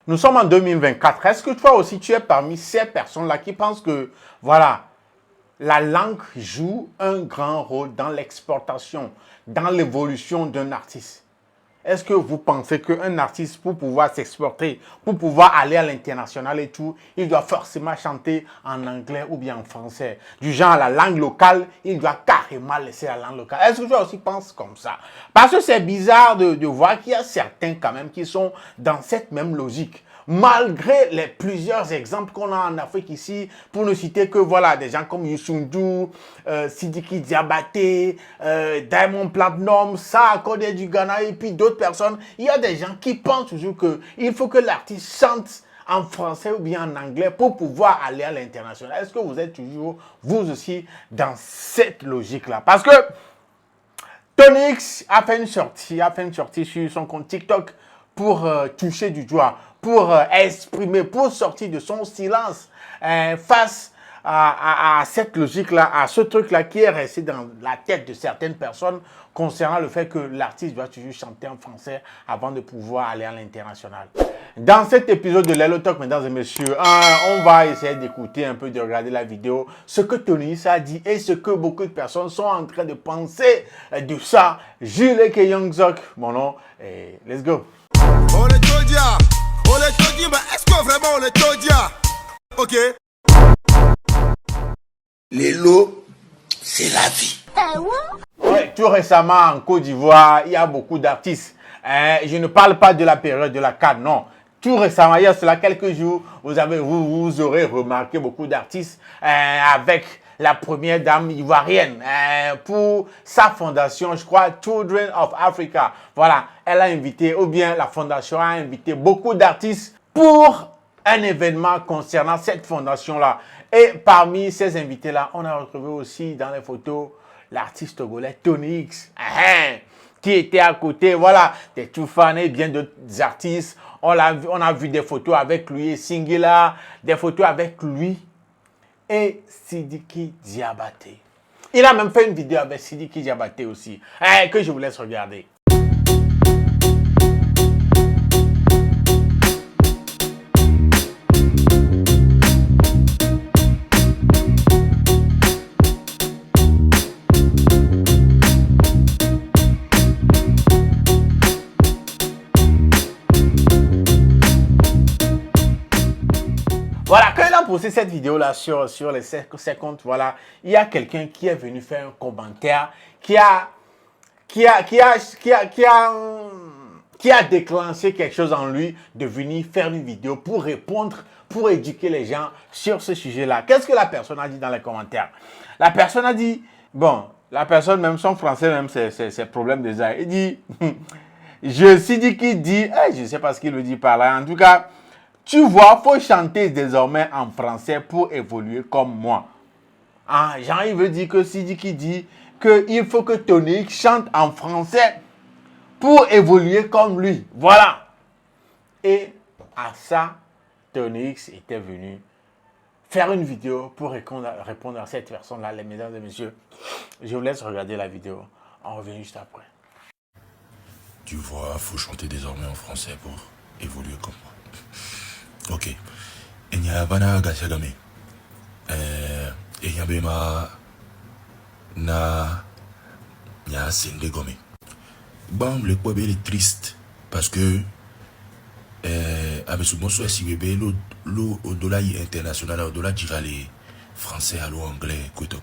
Nous sommes en 2024. Est-ce que toi aussi, tu es parmi ces personnes-là qui pensent que, voilà, la langue joue un grand rôle dans l'exportation, dans l'évolution d'un artiste? Est-ce que vous pensez qu'un artiste, pour pouvoir s'exporter, pour pouvoir aller à l'international et tout, il doit forcément chanter en anglais ou bien en français? Du genre, la langue locale, il doit carrément laisser la langue locale. Est-ce que toi aussi penses comme ça? Parce que c'est bizarre de voir qu'il y a certains quand même qui sont dans cette même logique. Malgré les plusieurs exemples qu'on a en Afrique ici, pour ne citer que voilà, des gens comme Youssou N'Dour, Sidiki Diabaté, Diamond Platnumz, Sarr Kodé du Ghana et puis d'autres personnes, il y a des gens qui pensent toujours qu'il faut que l'artiste chante en français ou bien en anglais pour pouvoir aller à l'international. Est-ce que vous êtes toujours, vous aussi, dans cette logique-là? Parce que Tony X a fait une sortie sur son compte TikTok pour toucher du doigt, pour exprimer, pour sortir de son silence face à cette logique-là, à ce truc-là qui est resté dans la tête de certaines personnes concernant le fait que l'artiste doit toujours chanter en français avant de pouvoir aller à l'international. Dans cet épisode de Lelo Talk, mesdames et messieurs, on va essayer d'écouter un peu, de regarder la vidéo, ce que Tony a dit et ce que beaucoup de personnes sont en train de penser de ça. Jules et Young Zok, mon nom, et let's go. On est Todia, mais est-ce que vraiment on est Todia? Ok. Lelo, c'est la vie. Ouais, tout récemment en Côte d'Ivoire, il y a beaucoup d'artistes. Je ne parle pas de la période de la CAN, non. Tout récemment, il y a cela quelques jours, vous aurez remarqué beaucoup d'artistes avec la première dame ivoirienne pour sa fondation, je crois, Children of Africa. Voilà, elle a invité, ou bien la fondation a invité beaucoup d'artistes pour un événement concernant cette fondation-là. Et parmi ces invités-là, on a retrouvé aussi dans les photos l'artiste togolais Tony X, qui était à côté, voilà, des Toufane et bien d'autres artistes. On a vu des photos avec lui et Singila, des photos avec lui et Sidiki Diabaté. Il a même fait une vidéo avec Sidiki Diabaté aussi, que je vous laisse regarder. Voilà, quand il a posté cette vidéo-là sur ses comptes, voilà, il y a quelqu'un qui est venu faire un commentaire qui a déclenché quelque chose en lui de venir faire une vidéo pour répondre, pour éduquer les gens sur ce sujet-là. Qu'est-ce que la personne a dit dans les commentaires? La personne a dit, bon, la personne, même son français, même ses problèmes déjà, il dit, Sidiki dit, je ne sais pas ce qu'il veut dire par là, en tout cas, tu vois, il faut chanter désormais en français pour évoluer comme moi. Jean, il veut dire que Sidiki dit qu'il faut que Tony chante en français pour évoluer comme lui. Voilà. Et à ça, Tony X était venu faire une vidéo pour répondre à cette personne-là, les mesdames et messieurs. Je vous laisse regarder la vidéo. On revient juste après. Tu vois, il faut chanter désormais en français pour évoluer comme moi. Ok. Enyabana gasagame. Enyabema na nya sende gome. Bam le quoi est triste parce que avec ce bon soit si bébé l'eau au dollar international au dollar dira les français à l'eau anglais koto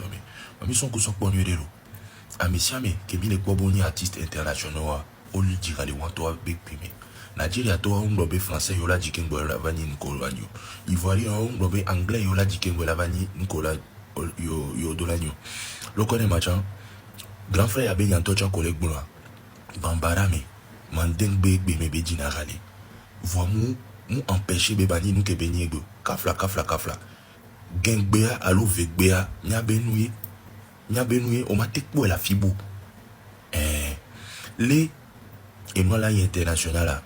mais ils sont que sont bonnes de l'eau. Amisiame que bien les quoi bons artistes internationaux au lieu dira les wanto big pime. Nigeria to on globe français yola jikengo la vani nkolanyo. Ivoirien on globe anglais yola jikengo la vani nkola yo dolanyo. Lokone machan grand frère abe yanto chan collègue bola. Bambarame mandeng be me dinarale. Vois mu empêcher be bani nou ke benyego. Kafla. Gengbea alo vegbea nya benouye o matek bo la fibo. Les et moi là international là.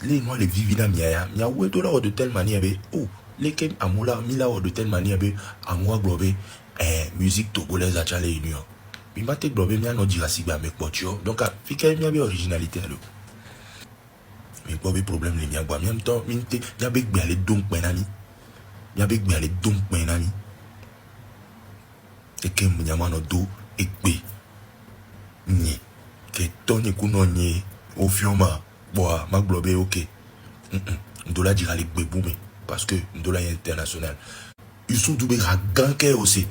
Les noirs les vivent là mia ouais to là de telle manière les kem amula mila de telle manière amwa globe musique togolaise à Charlie Union mi mate globe mia no dira si ba me potio donc fika mia be originalité là Mais quoi, le problème, les miens, en même temps, il y a des gens donc, benami. Il y a des gens donc, benami. Et que il y a un dos, et que, ni, que ton écounon ni, au fioma, bois, ma globe, ok. Ndola dira les béboumes, parce que Ndola est international. Ils sont doués à ganker aussi.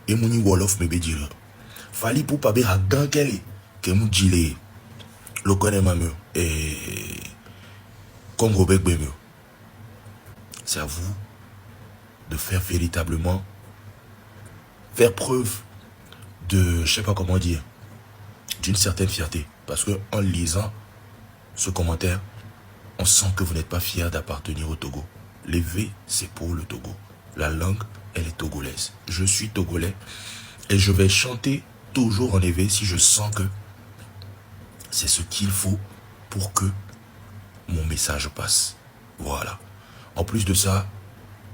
Et mon Wolof me dire. Fali pour pas bien à ganker, que mon gilet, le connaît ma meule, et comme Robert Bemeux. C'est à vous de faire véritablement, faire preuve de, je sais pas comment dire, d'une certaine fierté. Parce que en lisant ce commentaire, on sent que vous n'êtes pas fier d'appartenir au Togo. Les V, c'est pour le Togo. La langue, elle est togolaise. Je suis togolais et je vais chanter toujours en éveil si je sens que c'est ce qu'il faut pour que mon message passe. Voilà. En plus de ça,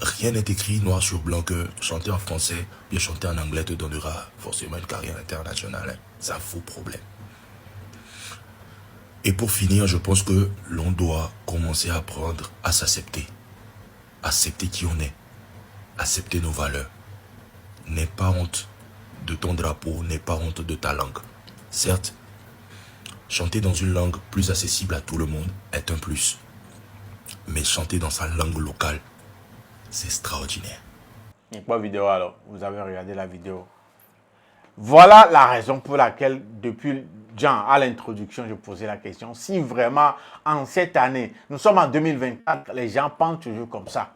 rien n'est écrit noir sur blanc que chanter en français, bien chanter en anglais te donnera forcément une carrière internationale. C'est un faux problème. Et pour finir, je pense que l'on doit commencer à apprendre à s'accepter. Accepter qui on est. Accepter nos valeurs. N'aie pas honte de ton drapeau, n'aie pas honte de ta langue. Certes, chanter dans une langue plus accessible à tout le monde est un plus. Mais chanter dans sa langue locale, c'est extraordinaire. Et quoi vidéo alors? Vous avez regardé la vidéo. Voilà la raison pour laquelle, depuis à l'introduction, je posais la question. Si vraiment, en cette année, nous sommes en 2024, les gens pensent toujours comme ça.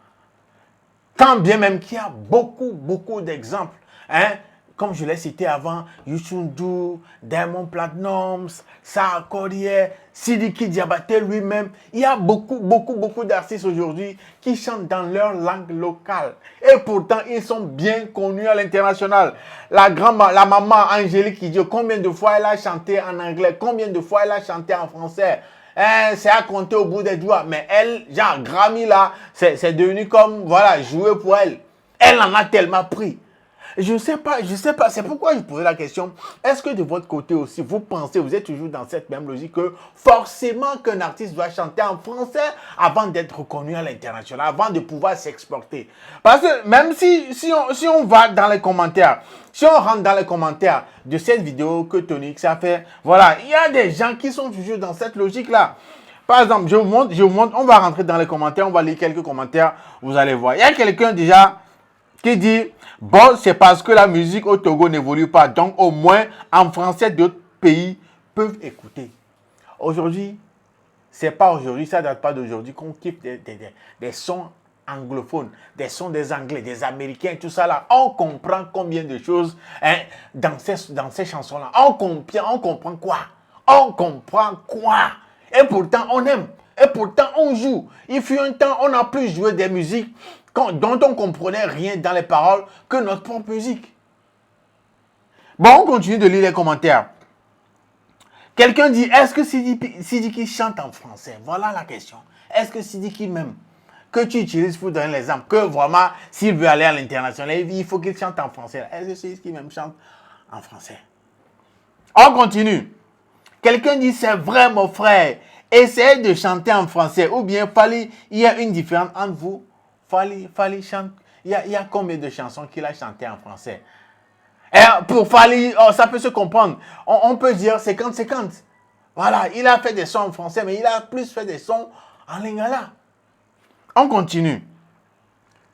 Quand bien même qu'il y a beaucoup d'exemples. Hein? Comme je l'ai cité avant, Youssou N'Dour, Diamond Platnumz, Sarkodie, Sidiki Diabaté lui-même. Il y a beaucoup d'artistes aujourd'hui qui chantent dans leur langue locale. Et pourtant, ils sont bien connus à l'international. La maman Angélique Kidjo, combien de fois elle a chanté en anglais? Combien de fois elle a chanté en français? C'est à compter au bout des doigts. Mais elle, genre Grammy là, c'est devenu comme, voilà, jouer pour elle. Elle en a tellement pris. Je ne sais pas, c'est pourquoi je posais la question. Est-ce que de votre côté aussi, vous pensez, vous êtes toujours dans cette même logique que forcément qu'un artiste doit chanter en français avant d'être reconnu à l'international, avant de pouvoir s'exporter? Parce que même si on va dans les commentaires, si on rentre dans les commentaires de cette vidéo que Tony X a fait, voilà, il y a des gens qui sont toujours dans cette logique-là. Par exemple, je vous montre, on va rentrer dans les commentaires, on va lire quelques commentaires, vous allez voir. Il y a quelqu'un déjà qui dit, bon, c'est parce que la musique au Togo n'évolue pas. Donc, au moins, en français, d'autres pays peuvent écouter. Aujourd'hui, c'est pas aujourd'hui, ça date pas d'aujourd'hui qu'on kiffe des sons anglophones, des sons des Anglais, des Américains, tout ça là. On comprend combien de choses dans ces chansons-là. On comprend quoi? On comprend quoi? Et pourtant, on aime. Et pourtant, on joue. Il fut un temps, on a pu jouer des musiques dont on ne comprenait rien dans les paroles que notre propre musique. Bon, on continue de lire les commentaires. Quelqu'un dit, est-ce que Sidiki chante en français? Voilà la question. Est-ce que Sidiki même, que tu utilises pour donner l'exemple, que vraiment, s'il veut aller à l'international, il faut qu'il chante en français. Est-ce que Sidiki même chante en français? On continue. Quelqu'un dit, c'est vrai mon frère, essayez de chanter en français. Ou bien, Fally, il y a une différence entre vous. Fally chante. Il y a combien de chansons qu'il a chantées en français? Et pour Fally, ça peut se comprendre. On peut dire 50-50. Voilà, il a fait des sons en français, mais il a plus fait des sons en lingala. On continue.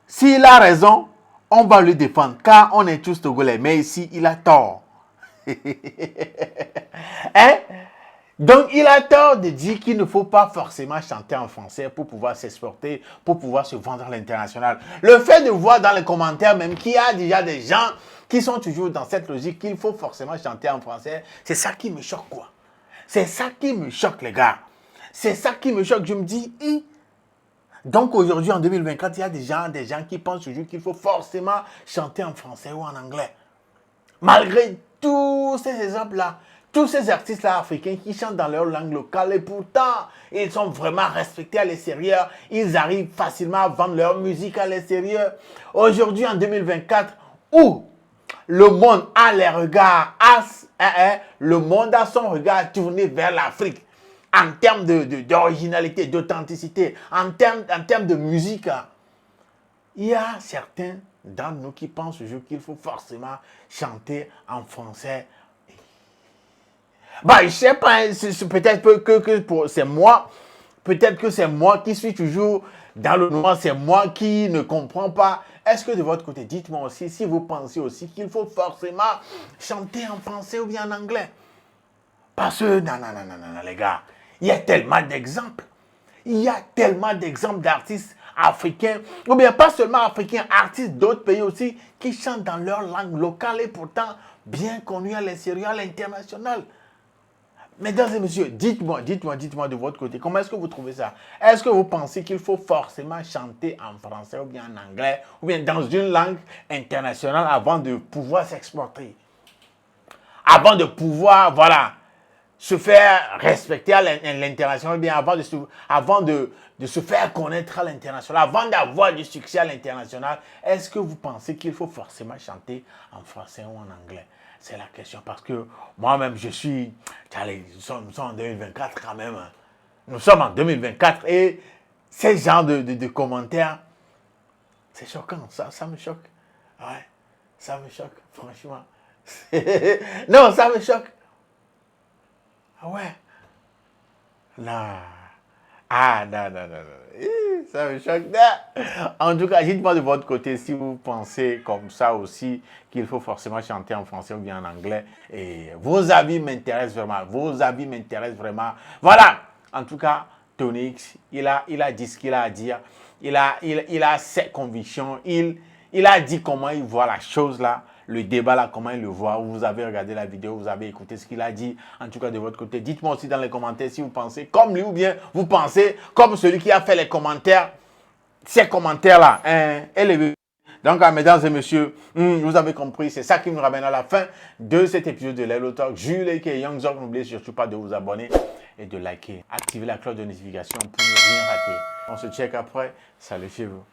S'il a raison, on va le défendre, car on est tous togolais. Mais ici, il a tort. Hein? Donc, il a tort de dire qu'il ne faut pas forcément chanter en français pour pouvoir s'exporter, pour pouvoir se vendre à l'international. Le fait de voir dans les commentaires même qu'il y a déjà des gens qui sont toujours dans cette logique qu'il faut forcément chanter en français, c'est ça qui me choque, quoi. C'est ça qui me choque, les gars. C'est ça qui me choque. Je me dis, donc aujourd'hui, en 2024, il y a des gens qui pensent toujours qu'il faut forcément chanter en français ou en anglais. Malgré tous ces exemples-là, tous ces artistes-là africains qui chantent dans leur langue locale et pourtant, ils sont vraiment respectés à l'extérieur. Ils arrivent facilement à vendre leur musique à l'extérieur. Aujourd'hui, en 2024, où le monde a les regards, le monde a son regard tourné vers l'Afrique. en termes d'originalité, d'authenticité, en termes de musique, il y a certains d'entre nous qui pensent qu'il faut forcément chanter en français. Bah, je sais pas, peut-être que c'est moi, peut-être que c'est moi qui suis toujours dans le noir, c'est moi qui ne comprends pas. Est-ce que de votre côté, dites-moi aussi si vous pensez aussi qu'il faut forcément chanter en français ou bien en anglais. Parce que, non, les gars, il y a tellement d'exemples. Il y a tellement d'exemples d'artistes africains, ou bien pas seulement africains, artistes d'autres pays aussi, qui chantent dans leur langue locale et pourtant bien connus à l'extérieur, à l'international. Mesdames et messieurs, dites-moi de votre côté, comment est-ce que vous trouvez ça? Est-ce que vous pensez qu'il faut forcément chanter en français ou bien en anglais ou bien dans une langue internationale avant de pouvoir s'exporter? Avant de pouvoir, voilà, se faire respecter à l'international, ou bien avant de se faire connaître à l'international, avant d'avoir du succès à l'international, est-ce que vous pensez qu'il faut forcément chanter en français ou en anglais? C'est la question parce que moi-même, nous sommes en 2024 quand même. Nous sommes en 2024 et ces genres de commentaires, c'est choquant, ça me choque. Ouais, ça me choque, franchement. Non, ça me choque. Ah ouais. Non. Ah, non. Ça me choque. En tout cas, dites-moi de votre côté si vous pensez comme ça aussi qu'il faut forcément chanter en français ou bien en anglais. Et vos avis m'intéressent vraiment. Voilà. En tout cas, Tony X, il a dit ce qu'il a à dire. Il a ses convictions. Il a dit comment il voit la chose là. Le débat là, comment il le voit. Vous avez regardé la vidéo, vous avez écouté ce qu'il a dit. En tout cas, de votre côté, dites-moi aussi dans les commentaires si vous pensez comme lui ou bien vous pensez comme celui qui a fait les commentaires. Ces commentaires-là. Donc, mesdames et messieurs, vous avez compris, c'est ça qui nous ramène à la fin de cet épisode de Lelo Talk. Jules et Young Zog, n'oubliez surtout pas de vous abonner et de liker. Activez la cloche de notification pour ne rien rater. On se check après. Salut chez vous.